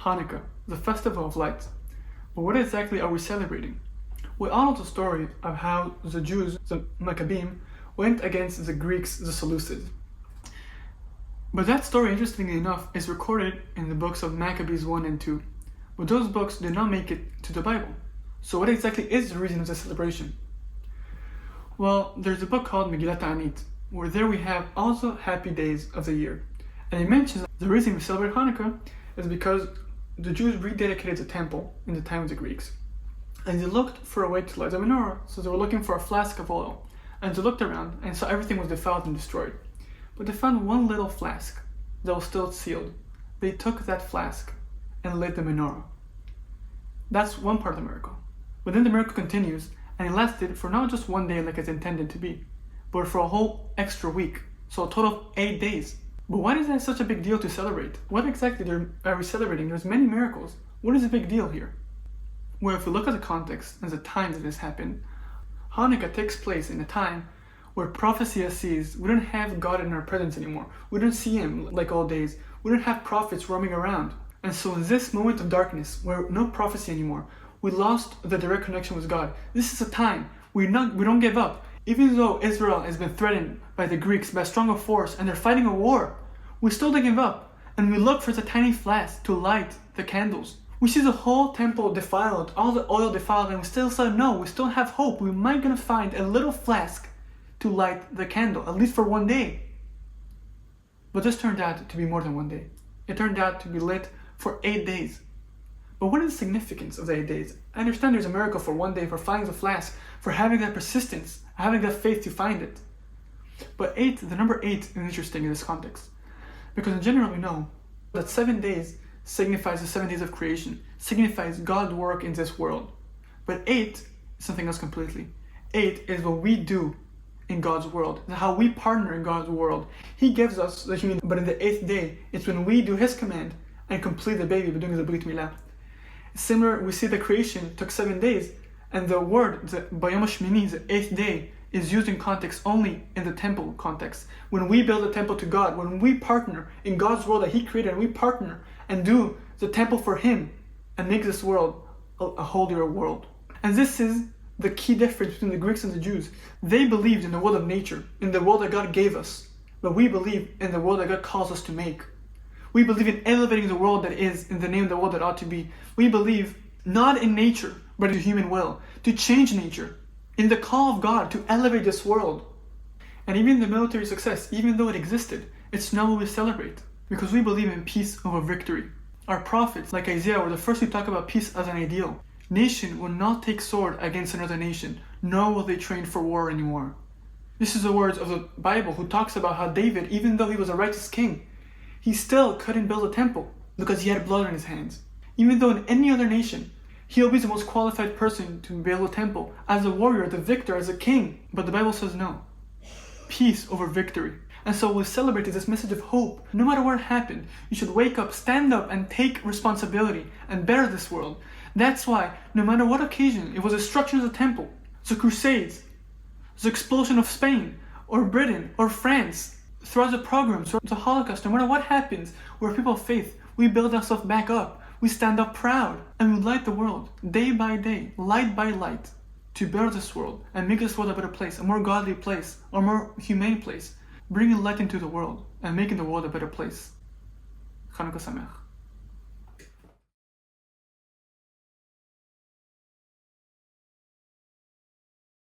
Hanukkah, the festival of lights. But what exactly are we celebrating? We all know the story of how the Jews, the Maccabean, went against the Greeks, the Seleucids. But that story, interestingly enough, is recorded in the books of Maccabees 1 and 2. But those books did not make it to the Bible. So what exactly is the reason of the celebration? Well, there's a book called Megillat Ta'anit, where there we have all the happy days of the year. And it mentions the reason we celebrate Hanukkah is because the Jews rededicated the temple in the time of the Greeks. And they looked for a way to light the menorah, so they were looking for a flask of oil. And they looked around and saw everything was defiled and destroyed. But they found one little flask that was still sealed. They took that flask and lit the menorah. That's one part of the miracle. But then the miracle continues, and it lasted for not just one day like it's intended to be, but for a whole extra week, so a total of 8 days. But why is that such a big deal to celebrate? What exactly are we celebrating? There's many miracles. What is the big deal here? Well, if we look at the context and the time that this happened, Hanukkah takes place in a time where prophecy has ceased. We don't have God in our presence anymore. We don't see Him like old days. We don't have prophets roaming around. And so in this moment of darkness, where no prophecy anymore, we lost the direct connection with God. This is a time we don't give up. Even though Israel has been threatened by the Greeks, by a stronger force, and they're fighting a war, we still don't give up. And we look for the tiny flask to light the candles. We see the whole temple defiled, all the oil defiled, and we still say no, we still have hope. We might gonna find a little flask to light the candle, at least for one day. But this turned out to be more than one day. It turned out to be lit for 8 days. But what is the significance of the 8 days? I understand there's a miracle for one day, for finding the flask, for having that persistence, having that faith to find it. But the number 8 is interesting in this context. Because in general we know that 7 days signifies the 7 days of creation, signifies God's work in this world. But 8 is something else completely. 8 is what we do in God's world, how we partner in God's world. He gives us the human, but in the 8th day, it's when we do His command and complete the baby by doing the Brit Milah. Similar, we see the creation took 7 days, and the word, the Bayom HaShmini, the 8th day, is used in context only in the temple context. When we build a temple to God, when we partner in God's world that He created, and we partner and do the temple for Him and make this world a holier world. And this is the key difference between the Greeks and the Jews. They believed in the world of nature, in the world that God gave us, but we believe in the world that God calls us to make. We believe in elevating the world that is in the name of the world that ought to be. We believe not in nature, but in human will, to change nature, in the call of God to elevate this world. And even the military success, even though it existed, it's not what we celebrate, because we believe in peace over victory. Our prophets, like Isaiah, were the first to talk about peace as an ideal. Nation will not take sword against another nation, nor will they train for war anymore. This is the words of the Bible, who talks about how David, even though he was a righteous king, he still couldn't build a temple because he had blood on his hands. Even though in any other nation, he'll be the most qualified person to build a temple, as a warrior, the victor, as a king. But the Bible says no. Peace over victory. And so we celebrate this message of hope. No matter what happened, you should wake up, stand up, and take responsibility and better this world. That's why, no matter what occasion, it was the destruction of the temple, the Crusades, the explosion of Spain, or Britain, or France, throughout the pogroms, throughout the Holocaust, no matter what happens, we're people of faith. We build ourselves back up. We stand up proud, and we light the world, day by day, light by light, to better this world, and make this world a better place, a more godly place, a more humane place, bringing light into the world, and making the world a better place. Hanukkah Sameach.